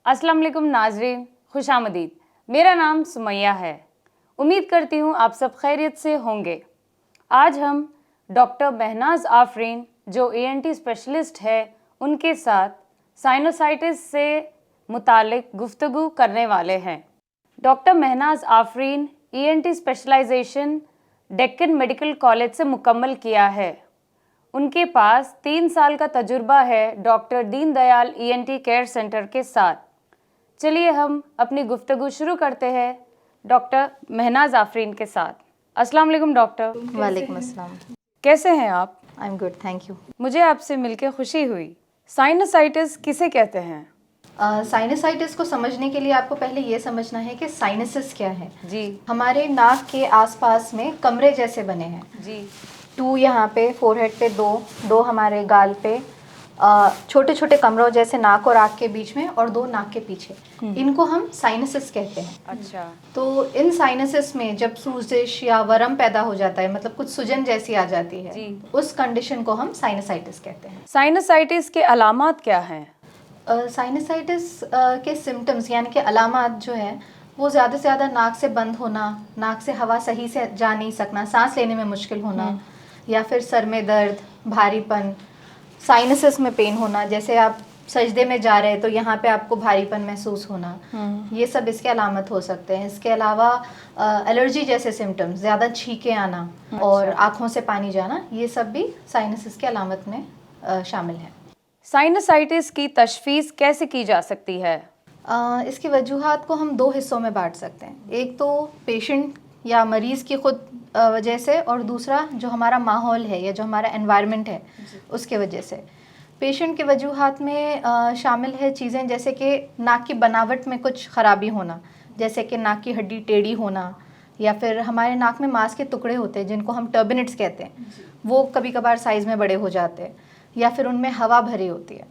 अस्सलाम वालेकुम नाजरीन, खुशामदीद। मेरा नाम सुमैया है। उम्मीद करती हूँ आप सब खैरियत से होंगे। आज हम डॉक्टर महनाज आफरीन जो ENT स्पेशलिस्ट है उनके साथ साइनोसाइटिस से मुतालिक गुफ्तगू करने वाले हैं। Doctor Mahnaz Afreen ENT specialisation Deccan medical college से मुकम्मल किया है। उनके पास 3 साल का तजुर्बा है doctor Deen Dayal ENT care centre के साथ। चलिए हम अपनी गुफ्तगू शुरू करते हैं डॉक्टर महनाज आफरीन के साथ। अस्सलाम वालेकुम डॉक्टर। वालेकुम अस्सलाम। कैसे हैं आप? I am good, thank you. मुझे आपसे मिलकर खुशी हुई। साइनसाइटिस किसे कहते हैं? साइनसाइटिस को समझने के लिए आपको पहले ये समझना है कि साइनसेस क्या है। जी हमारे नाक के आसपास में कमरे जैसे बने हैं। जी 2 यहाँ पे फोरहेड पे, दो हमारे गाल पे, छोटे छोटे कमरों जैसे नाक और आँख के बीच में, और 2 नाक के पीछे। इनको हम साइनसेस कहते हैं। अच्छा। तो इन साइनसेस में जब सूजिश या वर्म पैदा हो जाता है, मतलब कुछ सूजन जैसी आ जाती है, जी। उस कंडीशन को हम साइनसाइटिस कहते हैं। साइनसाइटिस के अलामात क्या हैं? साइनसाइटिस के सिम्टम्स यानी कि अलामात जो है वो ज़्यादा से ज़्यादा नाक से बंद होना, नाक से हवा सही से जा नहीं सकना, सांस लेने में मुश्किल होना, या फिर सर में दर्द, भारीपन, साइनसेस में पेन होना, जैसे आप सजदे में जा रहे हैं तो यहाँ पे आपको भारीपन महसूस होना, ये सब इसके अलामत हो सकते हैं। इसके अलावा एलर्जी जैसे सिम्टम्स, ज़्यादा छींके आना और आँखों से पानी जाना, ये सब भी साइनसिस के अलामत में शामिल है। साइनसाइटिस की तशखीस कैसे की जा सकती है? इसकी वजूहात को हम 2 हिस्सों में बांट सकते हैं। एक तो पेशेंट या मरीज़ की खुद वजह से, और दूसरा जो हमारा माहौल है या जो हमारा एनवायरनमेंट है उसके वजह से। पेशेंट के वजूहात में शामिल है चीज़ें जैसे कि नाक की बनावट में कुछ ख़राबी होना, जैसे कि नाक की हड्डी टेढ़ी होना, या फिर हमारे नाक में मांस के टुकड़े होते हैं जिनको हम टर्बिनेट्स कहते हैं, वो कभी कभार साइज़ में बड़े हो जाते हैं, या फिर उनमें हवा भरी होती है,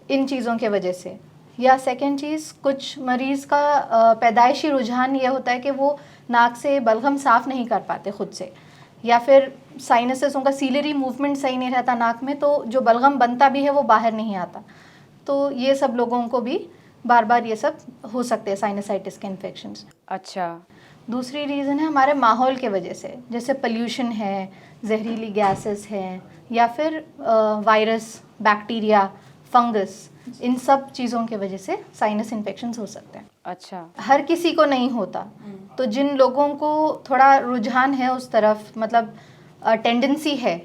इन चीज़ों के वजह से। या सेकेंड चीज़, कुछ मरीज़ का पैदाइशी रुझान ये होता है कि वो नाक से बलगम साफ़ नहीं कर पाते खुद से, या फिर साइनसेस, उनका सीलरी मूवमेंट सही नहीं रहता नाक में, तो जो बलगम बनता भी है वो बाहर नहीं आता। तो ये सब लोगों को भी बार बार ये सब हो सकते हैं साइनसाइटिस के इन्फेक्शंस। अच्छा। दूसरी रीज़न है हमारे माहौल के वजह से, जैसे पोल्यूशन है, जहरीली गैसेस हैं, या फिर वायरस, बैक्टीरिया, फंगस, इन सब चीज़ों के वजह से साइनस इन्फेक्शंस हो सकते हैं। अच्छा। हर किसी को नहीं होता, तो जिन लोगों को थोड़ा रुझान है उस तरफ, मतलब टेंडेंसी है,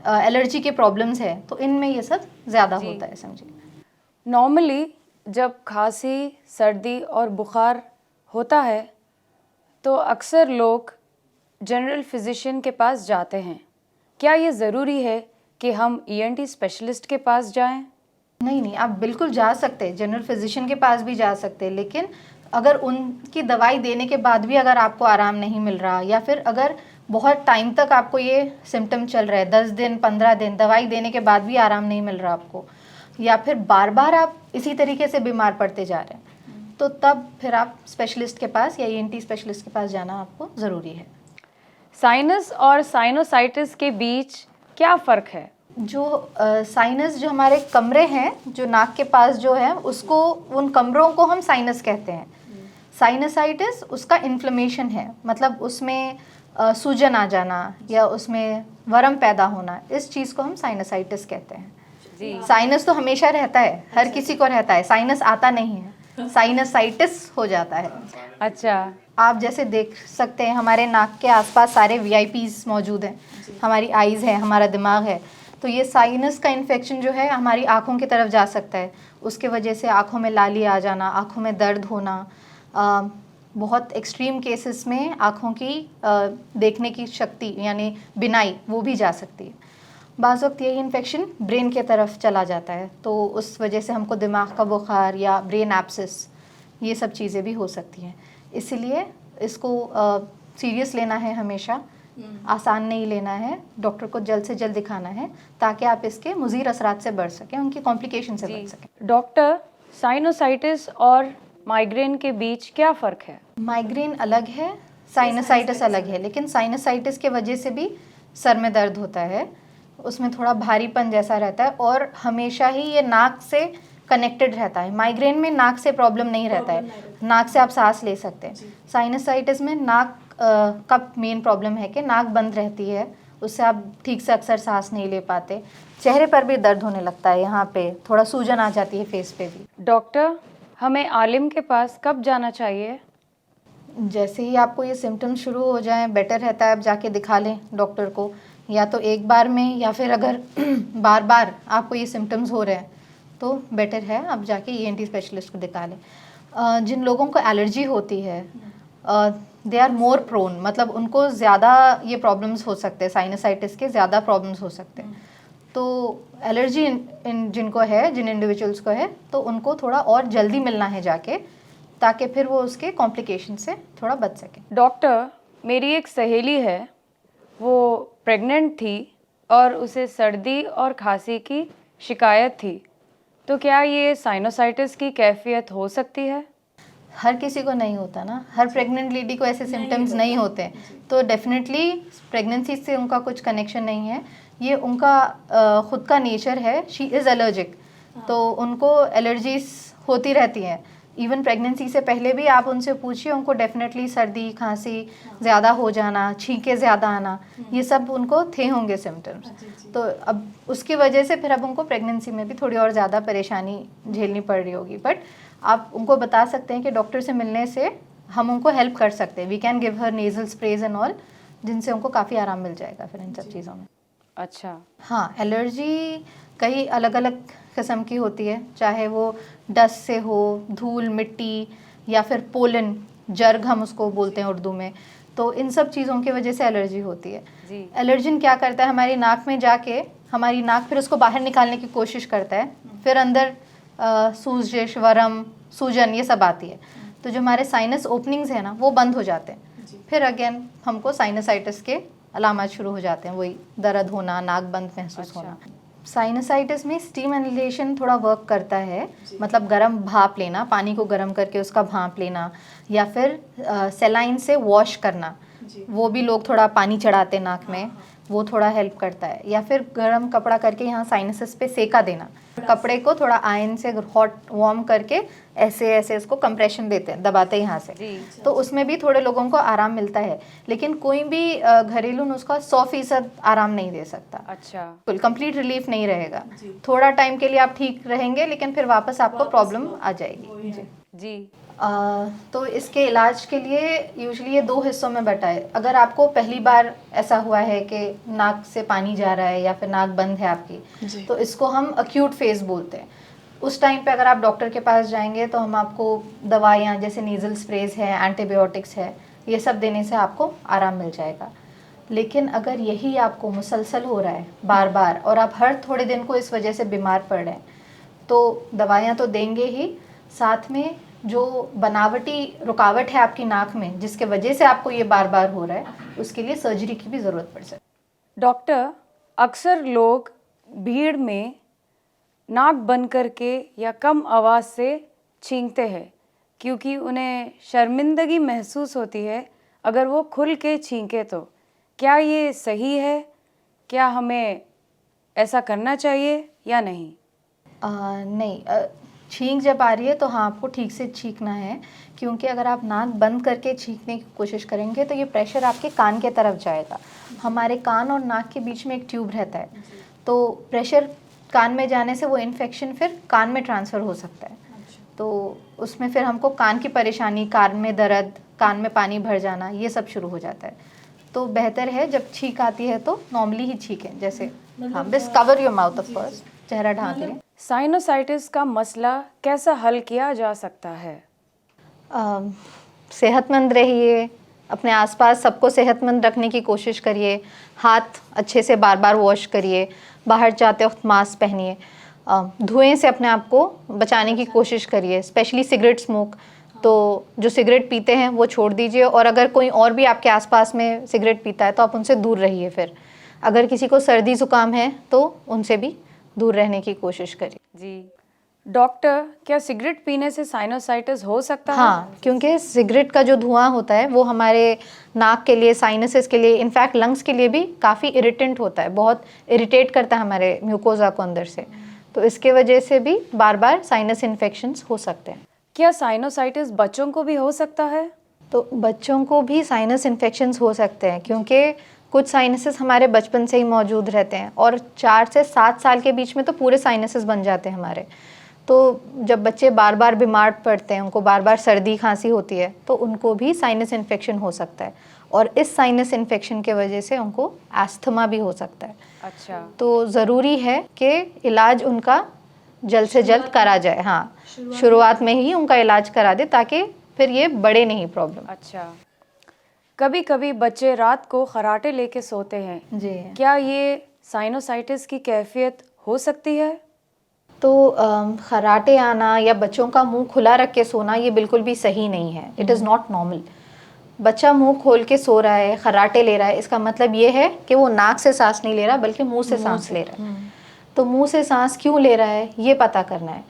एलर्जी के प्रॉब्लम्स है, तो इनमें ये सब ज़्यादा होता है, समझिए। नॉर्मली जब खांसी, सर्दी और बुखार होता है तो अक्सर लोग जनरल फिजिशियन के पास जाते हैं। क्या ये ज़रूरी है कि हम ENT स्पेशलिस्ट के पास जाएं? नहीं, आप बिल्कुल जा सकते हैं, जनरल फिजिशियन के पास भी जा सकते हैं, लेकिन अगर उनकी दवाई देने के बाद भी अगर आपको आराम नहीं मिल रहा, या फिर अगर बहुत टाइम तक आपको ये सिम्टम चल रहा है, 10 दिन 15 दिन दवाई देने के बाद भी आराम नहीं मिल रहा आपको, या फिर बार बार आप इसी तरीके से बीमार पड़ते जा रहे हैं, तो तब फिर आप स्पेशलिस्ट के पास या ENT स्पेशलिस्ट के पास जाना आपको ज़रूरी है। साइनस और साइनोसाइटिस के बीच क्या फ़र्क है? जो साइनस, जो हमारे कमरे हैं जो नाक के पास जो है, उसको, उन कमरों को हम साइनस कहते हैं। साइनसाइटिस उसका इन्फ्लेमेशन है, मतलब उसमें सूजन आ जाना या उसमें वर्म पैदा होना, इस चीज़ को हम साइनसाइटिस कहते हैं। जी। साइनस तो हमेशा रहता है, हर किसी को रहता है, साइनस आता नहीं है, साइनसाइटिस हो जाता है। अच्छा। आप जैसे देख सकते हैं हमारे नाक के आसपास सारे VIPs मौजूद हैं, हमारी आइज़ है, हमारा दिमाग है, तो ये साइनस का इन्फेक्शन जो है हमारी आँखों की तरफ जा सकता है, उसके वजह से आँखों में लाली आ जाना, आँखों में दर्द होना, बहुत एक्सट्रीम केसेस में आँखों की देखने की शक्ति यानी बिनाई वो भी जा सकती है। बाज़ वक्त यही इन्फेक्शन ब्रेन के तरफ चला जाता है, तो उस वजह से हमको दिमाग का बुखार या ब्रेन एब्सेस, ये सब चीज़ें भी हो सकती हैं। इसीलिए इसको सीरियस लेना है हमेशा, आसान नहीं लेना है, डॉक्टर को जल्द से जल्द दिखाना है ताकि आप इसके मुज़ीर असरात से बच सकें, उनकी कॉम्प्लिकेशन से बच सकें। डॉक्टर, साइनोसाइटिस और माइग्रेन के बीच क्या फ़र्क है? माइग्रेन अलग है, साइनसाइटिस अलग है, लेकिन साइनसाइटिस के वजह से भी सर में दर्द होता है, उसमें थोड़ा भारीपन जैसा रहता है, और हमेशा ही ये नाक से कनेक्टेड रहता है। माइग्रेन में नाक से प्रॉब्लम नहीं रहता है, नाक से आप सांस ले सकते हैं। साइनसाइटिस में नाक का मेन प्रॉब्लम है कि नाक बंद रहती है, उससे आप ठीक से अक्सर सांस नहीं ले पाते। चेहरे पर भी दर्द होने लगता है, यहाँ पे थोड़ा सूजन आ जाती है फेस पे भी। डॉक्टर, हमें आलिम के पास कब जाना चाहिए? जैसे ही आपको ये सिम्टम्स शुरू हो जाएं, बेटर रहता है आप जाके दिखा लें डॉक्टर को, या तो एक बार में, या फिर अगर बार बार आपको ये सिम्टम्स हो रहे हैं तो बेटर है आप जाके ईएनटी स्पेशलिस्ट को दिखा लें। जिन लोगों को एलर्जी होती है दे आर मोर प्रोन, मतलब उनको ज़्यादा ये प्रॉब्लम्स हो सकते हैं, साइनसाइटिस के ज़्यादा प्रॉब्लम्स हो सकते हैं। तो एलर्जी इन जिनको है, जिन इंडिविजुअल्स को है, तो उनको थोड़ा और जल्दी मिलना है जाके, ताकि फिर वो उसके कॉम्प्लिकेशन से थोड़ा बच सके। डॉक्टर, मेरी एक सहेली है, वो प्रेग्नेंट थी और उसे सर्दी और खांसी की शिकायत थी, तो क्या ये साइनोसाइटिस की कैफियत हो सकती है? हर किसी को नहीं होता ना, हर प्रेग्नेंट लेडी को ऐसे सिम्टम्स नहीं होते, तो डेफिनेटली प्रेगनेंसी से उनका कुछ कनेक्शन नहीं है, ये उनका खुद का नेचर है। शी इज़ एलर्जिक, तो उनको एलर्जीज होती रहती हैं। इवन प्रेगनेंसी से पहले भी आप उनसे पूछिए, उनको डेफिनेटली सर्दी खांसी ज़्यादा हो जाना, छींके ज़्यादा आना, ये सब उनको थे होंगे सिम्टम्स। तो अब उसकी वजह से फिर अब उनको प्रेगनेंसी में भी थोड़ी और ज़्यादा परेशानी झेलनी पड़ रही होगी। बट आप उनको बता सकते हैं कि डॉक्टर से मिलने से हम उनको हेल्प कर सकते हैं। We can give her nasal sprays and all, जिनसे उनको काफ़ी आराम मिल जाएगा फिर इन सब चीज़ों में। अच्छा। हाँ, एलर्जी कई अलग अलग किस्म की होती है, चाहे वो डस्ट से हो, धूल मिट्टी, या फिर पोलन, जर्ग हम उसको बोलते हैं उर्दू में, तो इन सब चीज़ों की वजह से एलर्जी होती है। जी। एलर्जिन क्या करता है, हमारी नाक में जाके हमारी नाक फिर उसको बाहर निकालने की कोशिश करता है, फिर अंदर सूजश, वरम, सूजन ये सब आती है, तो जो हमारे साइनस ओपनिंग्स हैं ना वो बंद हो जाते हैं, फिर अगेन हमको साइनसाइटिस के अलामत शुरू हो जाते हैं, वही दर्द होना, नाक बंद महसूस होना। साइनसाइटिस में स्टीम इनहेलेशन थोड़ा वर्क करता है, मतलब गर्म भाप लेना, पानी को गर्म करके उसका भाप लेना, या फिर सेलाइन से वॉश करना, वो भी लोग थोड़ा पानी चढ़ाते नाक में, वो थोड़ा हेल्प करता है। या फिर गर्म कपड़ा करके यहाँ साइनसेस पे सेका देना, कपड़े को थोड़ा आयन से हॉट वार्म करके ऐसे ऐसे उसको कंप्रेशन देते हैं, दबाते हैं यहाँ से, तो उसमें भी थोड़े लोगों को आराम मिलता है। लेकिन कोई भी घरेलू नुस्खा 100% आराम नहीं दे सकता। अच्छा। बिल्कुल कंप्लीट रिलीफ नहीं रहेगा, थोड़ा टाइम के लिए आप ठीक रहेंगे, लेकिन फिर वापस आपको प्रॉब्लम आ जाएगी। जी। तो इसके इलाज के लिए यूजुअली ये 2 हिस्सों में बटा है। अगर आपको पहली बार ऐसा हुआ है कि नाक से पानी जा रहा है या फिर नाक बंद है आपकी, तो इसको हम अक्यूट फेज बोलते हैं। उस टाइम पे अगर आप डॉक्टर के पास जाएंगे तो हम आपको दवाइयाँ जैसे नीजल स्प्रेज है, एंटीबायोटिक्स है, ये सब देने से आपको आराम मिल जाएगा। लेकिन अगर यही आपको मुसलसल हो रहा है बार बार, और आप हर थोड़े दिन को इस वजह से बीमार पड़ रहे हैं, तो दवाइयाँ तो देंगे ही, साथ में जो बनावटी रुकावट है आपकी नाक में जिसके वजह से आपको ये बार बार हो रहा है, उसके लिए सर्जरी की भी ज़रूरत पड़ सकती है। डॉक्टर, अक्सर लोग भीड़ में नाक बंद करके या कम आवाज़ से छींकते हैं क्योंकि उन्हें शर्मिंदगी महसूस होती है अगर वो खुल के छींके तो। क्या ये सही है? क्या हमें ऐसा करना चाहिए या नहीं? नहीं, छींक जब आ रही है तो हाँ आपको ठीक से छींकना है, क्योंकि अगर आप नाक बंद करके छींकने की कोशिश करेंगे तो ये प्रेशर आपके कान के तरफ जाएगा। हमारे कान और नाक के बीच में एक ट्यूब रहता है, तो प्रेशर कान में जाने से वो इन्फेक्शन फिर कान में ट्रांसफ़र हो सकता है। तो उसमें फिर हमको कान की परेशानी, कान में दर्द, कान में पानी भर जाना, ये सब शुरू हो जाता है। तो बेहतर है जब छींक आती है तो नॉर्मली ही छींकें, जैसे हाँ बस cover your mouth of course, चेहरा ढांक लें। साइनोसाइटिस का मसला कैसा हल किया जा सकता है? सेहतमंद रहिए, अपने आसपास सबको सेहतमंद रखने की कोशिश करिए, हाथ अच्छे से बार बार वॉश करिए, बाहर जाते वक्त मास्क पहनिए, धुएं से अपने आप को बचाने की कोशिश करिए, स्पेशली सिगरेट स्मोक। तो जो सिगरेट पीते हैं वो छोड़ दीजिए, और अगर कोई और भी आपके आसपास में सिगरेट पीता है तो आप उनसे दूर रहिए। फिर अगर किसी को सर्दी ज़ुकाम है तो उनसे भी दूर रहने की कोशिश करिए। जी। डॉक्टर, क्या सिगरेट पीने से साइनोसाइटिस हो सकता है? हाँ, क्योंकि सिगरेट का जो धुआं होता है वो हमारे नाक के लिए, साइनसेस के लिए, इनफैक्ट लंग्स के लिए भी काफ़ी इरिटेंट होता है, बहुत इरिटेट करता है हमारे म्यूकोजा को अंदर से। तो इसके वजह से भी बार बार साइनस इन्फेक्शंस हो सकते हैं। क्या साइनोसाइटिस बच्चों को भी हो सकता है? तो बच्चों को भी साइनस इन्फेक्शंस हो सकते हैं, क्योंकि कुछ साइनसेस हमारे बचपन से ही मौजूद रहते हैं और 4 से 7 साल के बीच में तो पूरे साइनसेस बन जाते हैं हमारे। तो जब बच्चे बार बार बीमार पड़ते हैं, उनको बार बार सर्दी खांसी होती है, तो उनको भी साइनस इन्फेक्शन हो सकता है और इस साइनस इन्फेक्शन के वजह से उनको एस्थमा भी हो सकता है। अच्छा, तो ज़रूरी है कि इलाज उनका जल्द से जल्द करा जाए। हाँ, शुरुआत में ही उनका इलाज करा दे ताकि फिर ये बढ़े नहीं प्रॉब्लम। अच्छा। कभी कभी बच्चे रात को खर्राटे लेके सोते हैं, जी। क्या ये साइनोसाइटिस की कैफियत हो सकती है? तो खर्राटे आना या बच्चों का मुंह खुला रख के सोना ये बिल्कुल भी सही नहीं है। It is not normal. बच्चा मुंह खोल के सो रहा है, खर्राटे ले रहा है, इसका मतलब ये है कि वो नाक से सांस नहीं ले रहा बल्कि मुंह से सांस ले रहा है। तो मुंह से सांस क्यों ले रहा है ये पता करना है।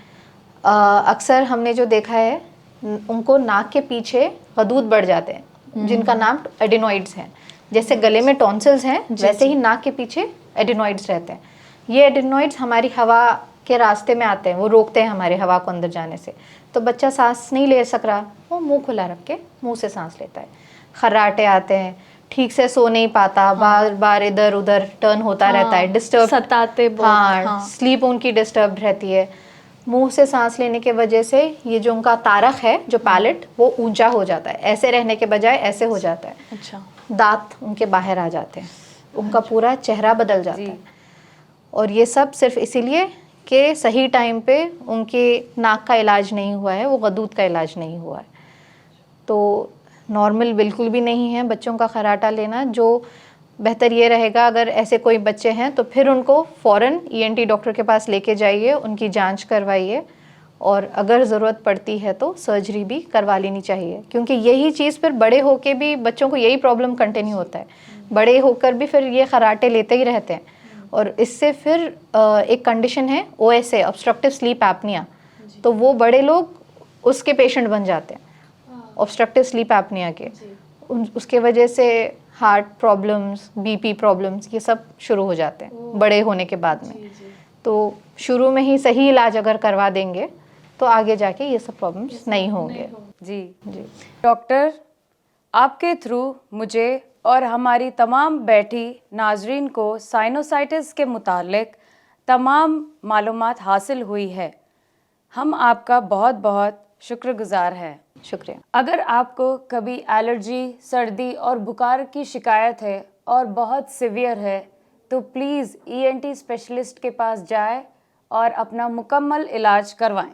अक्सर हमने जो देखा है, उनको नाक के पीछे गदूद बढ़ जाते हैं जिनका नाम एडिनॉइड्स हैं। जैसे गले में टॉन्सिल्स हैं वैसे ही नाक के पीछे एडिनॉइड्स रहते हैं। ये एडिनॉइड्स हमारी हवा के रास्ते में आते हैं, वो रोकते हैं हमारे हवा को अंदर जाने से। तो बच्चा सांस नहीं ले सक रहा, वो मुंह खुला रख के मुंह से सांस लेता है। खर्राटे आते हैं, ठीक से सो नहीं पाता, बार बार इधर उधर टर्न होता रहता है, डिस्टर्ब सताते बहुत। हाँ, स्लीप उनकी डिस्टर्ब रहती है। मुंह से सांस लेने के वजह से ये जो उनका तारक है, जो पैलेट, वो ऊंचा हो जाता है। ऐसे रहने के बजाय ऐसे हो जाता है। अच्छा। दांत उनके बाहर आ जाते हैं, उनका पूरा चेहरा बदल जाता है। और ये सब सिर्फ इसीलिए कि सही टाइम पे उनके नाक का इलाज नहीं हुआ है, वो गदूद का इलाज नहीं हुआ है। तो नॉर्मल बिल्कुल भी नहीं है बच्चों का खर्राटा लेना। जो बेहतर ये रहेगा, अगर ऐसे कोई बच्चे हैं तो फिर उनको फ़ौरन ईएनटी डॉक्टर के पास लेके जाइए, उनकी जांच करवाइए और अगर ज़रूरत पड़ती है तो सर्जरी भी करवा लेनी चाहिए, क्योंकि यही चीज़ फिर बड़े होकर भी बच्चों को यही प्रॉब्लम कंटिन्यू होता है। बड़े होकर भी फिर ये खर्राटे लेते ही रहते हैं और इससे फिर एक कंडीशन है OSA, ऑब्स्ट्रक्टिव स्लीप एपनिया। तो वो बड़े लोग उसके पेशेंट बन जाते हैं, ऑब्स्ट्रक्टिव स्लीप एपनिया के। उसके वजह से हार्ट प्रॉब्लम्स, बीपी प्रॉब्लम्स, ये सब शुरू हो जाते हैं बड़े होने के बाद में। तो शुरू में ही सही इलाज अगर करवा देंगे तो आगे जाके ये सब प्रॉब्लम्स नहीं होंगे। जी जी। डॉक्टर, आपके थ्रू मुझे और हमारी तमाम बैठी नाजरीन को साइनोसाइटिस के मुतालिक तमाम मालूमात हासिल हुई है। हम आपका बहुत बहुत शुक्रगुजार हैं। शुक्रिया। अगर आपको कभी एलर्जी, सर्दी और बुखार की शिकायत है और बहुत सिवियर है तो प्लीज़ ENT स्पेशलिस्ट के पास जाएं और अपना मुकम्मल इलाज करवाएं।